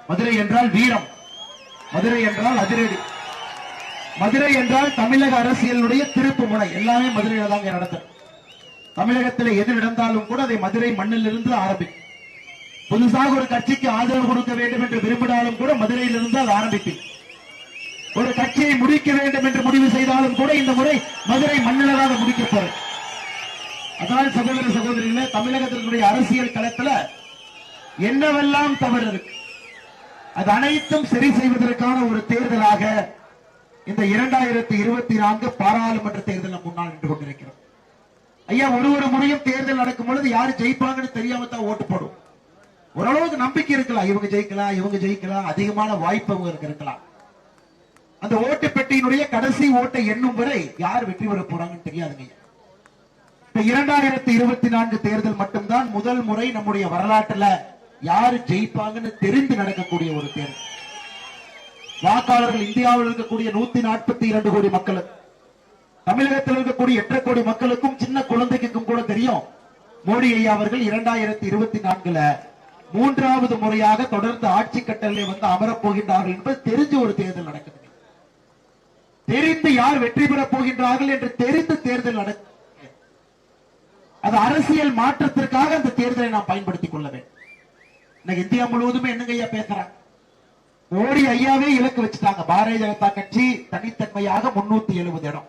மதுரை என்றால் வீரம், மதுரை என்றால் அதிரடி, மதுரை என்றால் தமிழக அரசியலுடைய திருப்பு முனை. எல்லாமே மதுரையில தாங்க நடந்தது. தமிழகத்தில் எது நடந்தாலும் கூட அதை மதுரை மண்ணில் இருந்து ஆரம்பிக்கும். புதுசாக ஒரு கட்சிக்கு ஆதரவு கொடுக்க வேண்டும் என்று விரும்பினாலும் கூட மதுரையில் இருந்து அது ஆரம்பிக்கும். ஒரு கட்சியை முடிக்க வேண்டும் என்று முடிவு செய்தாலும் கூட இந்த முறை மதுரை மண்ணிலாக முடிக்கப்படும். அதனால் சகோதர சகோதரிகளே, தமிழகத்தினுடைய அரசியல் களத்தில் என்னவெல்லாம் தவறு இருக்கு அது அனைத்தும் சரி செய்வதற்கான ஒரு தேர்தலாக இந்த 2024 பாராளுமன்ற தேர்தல் முன்னால் நின்று கொண்டிருக்கிறோம். ஐயா, ஒரு முறையும் தேர்தல் நடக்கும் பொழுது யாரு ஜெயிப்பாங்கன்னு தெரியாம தான் ஓட்டு போடும். ஓரளவுக்கு நம்பிக்கை இருக்கலாம், இவங்க ஜெயிக்கலாம், இவங்க ஜெயிக்கலாம், அதிகமான வாய்ப்பு அவங்களுக்கு இருக்கலாம். அந்த ஓட்டு பெட்டியினுடைய கடைசி ஓட்டை எண்ணும் வரை யார் வெற்றி பெற போறாங்கன்னு தெரியாதுங்க. இந்த 2024 தேர்தல் மட்டும்தான் முதல் முறை நம்முடைய வரலாற்றுல யாரு ஜெயிப்பாங்கன்னு தெரிந்து நடக்கக்கூடிய ஒரு தேர்தல். வாக்காளர்கள் இந்தியாவில் இருக்கக்கூடிய 142 கோடி மக்கள், தமிழகத்தில் இருக்கக்கூடிய 8 கோடி மக்களுக்கும் சின்ன குழந்தைக்கும் கூட தெரியும் மோடி ஐயா அவர்கள் 2024 மூன்றாவது முறையாக தொடர்ந்து ஆட்சி கட்டளை வந்து அமரப் போகின்றார்கள் என்பது தெரிஞ்ச ஒரு தேர்தல் நடக்குது. தெரிந்து யார் வெற்றி பெறப் போகின்றார்கள் என்று தெரிந்து தேர்தல் நடக்கும். அது அரசியல் மாற்றத்திற்காக அந்த தேர்தலை நாம் பயன்படுத்திக் கொள்ள வேண்டும். இன்னைக்கு இந்தியா முழுவதுமே என்னங்க ஐயா பேசுறாங்க, மோடி ஐயாவே இலக்கு வச்சுட்டாங்க. பாரதிய ஜனதா கட்சி தனித்தன்மையாக 370 இடம்,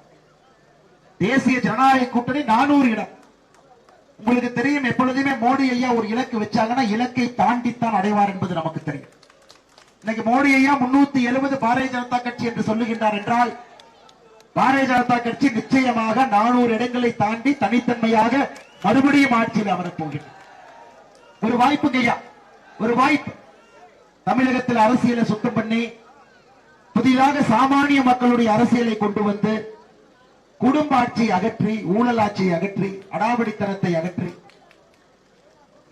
தேசிய ஜனநாயக கூட்டணி 400 இடம். உங்களுக்கு தெரியும், எப்பொழுதுமே மோடி ஐயா ஒரு இலக்கு வச்சாங்கன்னா இலக்கை தாண்டித்தான் அடைவார் என்பது நமக்கு தெரியும். இன்னைக்கு மோடி ஐயா 370 பாரதிய ஜனதா கட்சி என்று சொல்லுகின்றார் என்றால் பாரதிய ஜனதா கட்சி நிச்சயமாக 400 இடங்களை தாண்டி தனித்தன்மையாக மறுபடியும் ஆட்சியில் அமரப் போகின்றார். ஒரு வாய்ப்பு ஐயா, ஒரு வாய்ப்பு. தமிழகத்தில் அரசியலை சுத்தம் பண்ணி புதிதாக சாமானிய மக்களுடைய அரசியலை கொண்டு வந்து குடும்ப ஆட்சியை அகற்றி, ஊழல் ஆட்சியை அகற்றி, அடாவடித்தனத்தை அகற்றி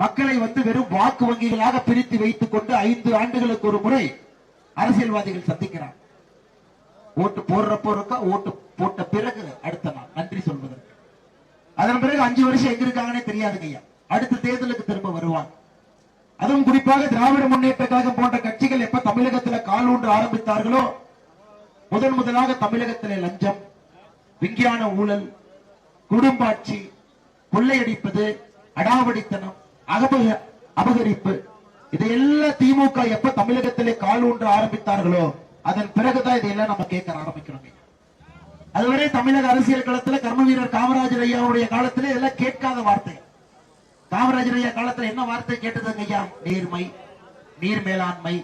மக்களை வந்து வெறும் வாக்கு வங்கிகளாக பிரித்து வைத்துக் கொண்டு 5 ஆண்டுகளுக்கு ஒரு முறை அரசியல்வாதிகள் சந்திக்கிறார். ஓட்டு போடுறப்போ இருக்கா, ஓட்டு போட்ட பிறகு அடுத்த நாள் நன்றி சொல்வதற்கு. அதன் பிறகு 5 வருஷம் எங்க இருக்காங்கன்னே தெரியாதுங்க ஐயா. அடுத்த தேர்தலுக்கு திரும்ப வருவாங்க. அதுவும் குறிப்பாக திராவிட முன்னேற்ற கழகம் போன்ற கட்சிகள் எப்ப தமிழகத்தில் கால் ஊன்ற ஆரம்பித்தார்களோ முதலாக தமிழகத்திலே லஞ்சம், விஞ்ஞான ஊழல், குடும்பாட்சி, கொள்ளையடிப்பது, அடாவடித்தனம், அபகரிப்பு, இதையெல்லாம் திமுக எப்ப தமிழகத்திலே கால் ஊன்ற ஆரம்பித்தார்களோ அதன் பிறகுதான் இதையெல்லாம் நம்ம கேட்க ஆரம்பிக்கிறோம். அதுவரை தமிழக அரசியல் களத்தில் கர்ம வீரர் காமராஜர் ஐயாவுடைய காலத்தில் இதெல்லாம் கேட்காத வார்த்தை. காமராஜர் ஐயா காலத்தில் என்ன வார்த்தை கேட்டதுங்க ஐயா? நேர்மை, நீர் மேலாண்மை,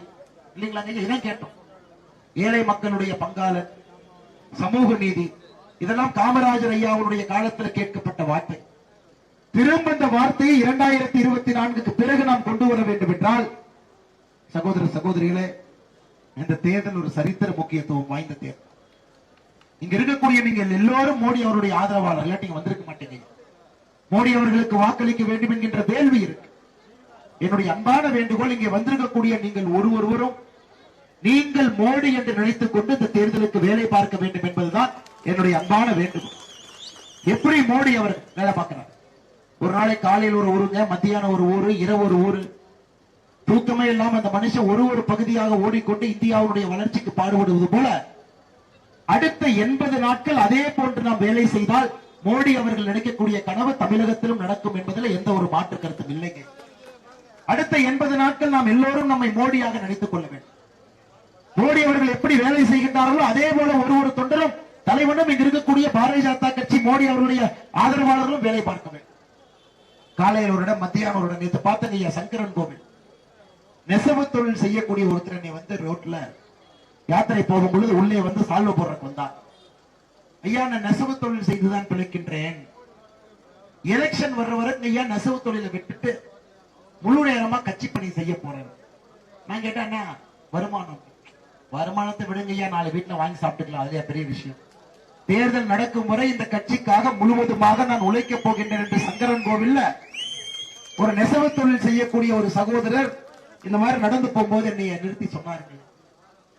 இல்லைங்களா? இதான் கேட்டோம். ஏழை மக்களுடைய பங்காளர், சமூக நீதி, இதெல்லாம் காமராஜர் ஐயாவுடைய காலத்தில் கேட்கப்பட்ட வார்த்தை. திரும்ப இந்த வார்த்தையை 2024 பிறகு நாம் கொண்டு வர வேண்டும் என்றால் சகோதர சகோதரிகளே, இந்த தேர்தல் ஒரு சரித்திர முக்கியத்துவம் வாய்ந்த தேர்தல். இங்க இருக்கக்கூடிய நீங்கள் எல்லோரும் மோடி அவருடைய ஆதரவாளர், இல்லாட்டி வந்திருக்க மாட்டீங்க. மோடி அவர்களுக்கு வாக்களிக்க வேண்டும் என்கின்ற வேள்வி இருக்கு. என்னுடைய அன்பான வேண்டுகோள், இங்கே வந்திருக்கக்கூடிய நீங்கள் ஒருவரும் நீங்கள் மோடி என்று நினைத்துக் கொண்டு இந்த தேர்தலுக்கு வேலை பார்க்க வேண்டும் என்பதுதான் என்னுடைய அன்பான வேண்டுகோள். எப்படி மோடி அவர் வேலை பார்க்கிறார்? ஒரு நாளை காலையில் ஒரு ஊருங்க, மத்தியானம் ஒரு ஊரு, இரவு ஒரு ஊரு, தூக்கமே இல்லாம அந்த மனுஷன் ஒரு பகுதியாக ஓடிக்கொண்டு இந்தியாவுடைய வளர்ச்சிக்கு பாடுபடுவது போல அடுத்த 80 நாட்கள் அதே போன்று நாம் வேலை செய்தால் மோடி அவர்கள் நினைக்கக்கூடிய கனவு தமிழகத்திலும் நடக்கும் என்பதில் எந்த ஒரு மாற்று கருத்தும் இல்லைங்க. அடுத்த 80 நாட்கள் நாம் எல்லோரும் நம்மை மோடியாக நினைத்துக் கொள்ள வேண்டும். மோடி அவர்கள் எப்படி வேலை செய்கின்றார்களோ அதே போல ஒரு தொண்டரும் தலைவனும் இங்கு இருக்கக்கூடிய பாரதிய ஜனதா கட்சி மோடி அவர்களுடைய ஆதரவாளர்களும் வேலை பார்க்க வேண்டும். காலையில் ஒரு இடம், மத்தியானம் ஒரு இடம். நேற்று பார்த்தீங்க சங்கரன் கோவில் நெசவு தொழில் செய்யக்கூடிய ஒருத்தர் வந்து ரோட்ல யாத்திரை போகும் பொழுது உள்ளே வந்து சால்வ போடுறக்கு வந்தார். ஐயா, நான் நெசவு தொழில் செய்துதான் பிழைக்கின்றேன், எலெக்ஷன் வர்ற வரைக்கும் ஐயா நெசவு தொழிலை விட்டுட்டு முழு நேரமா கட்சி பணி செய்ய போறேன். நான் கேட்டேன், வருமானத்தை விடுங்க ஐயா, 4 வீட்டுல வாங்கி சாப்பிட்டுக்கலாம், அதுல பெரிய விஷயம். தேர்தல் நடக்கும் வரை இந்த கட்சிக்காக முழுவதுமாக நான் உழைக்க போகின்றேன் என்று சங்கரன் கோவில்ல ஒரு நெசவு தொழில் செய்யக்கூடிய ஒரு சகோதரர் இந்த மாதிரி நடந்து போகும்போது என்னை நிறுத்தி சொன்னார்கள்.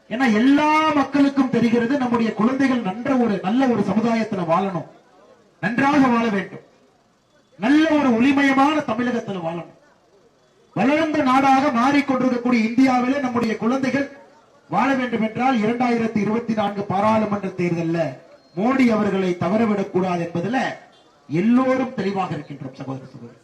ஏன்னா எல்லா மக்களுக்கும் தெரிகிறது நம்முடைய குழந்தைகள் நல்ல ஒரு சமுதாயத்தில் வாழணும், நன்றாக வாழ வேண்டும், நல்ல ஒரு ஒளிமயமான தமிழகத்தில் வாழணும். வளர்ந்த நாடாக மாறிக்கொண்டிருக்கக்கூடிய இந்தியாவிலே நம்முடைய குழந்தைகள் வாழ வேண்டும் என்றால் 2024 பாராளுமன்ற தேர்தலில் மோடி அவர்களை தவறவிடக் கூடாது என்பதில் எல்லோரும் தெளிவாக இருக்கின்றோம் சகோதர சகோதரி.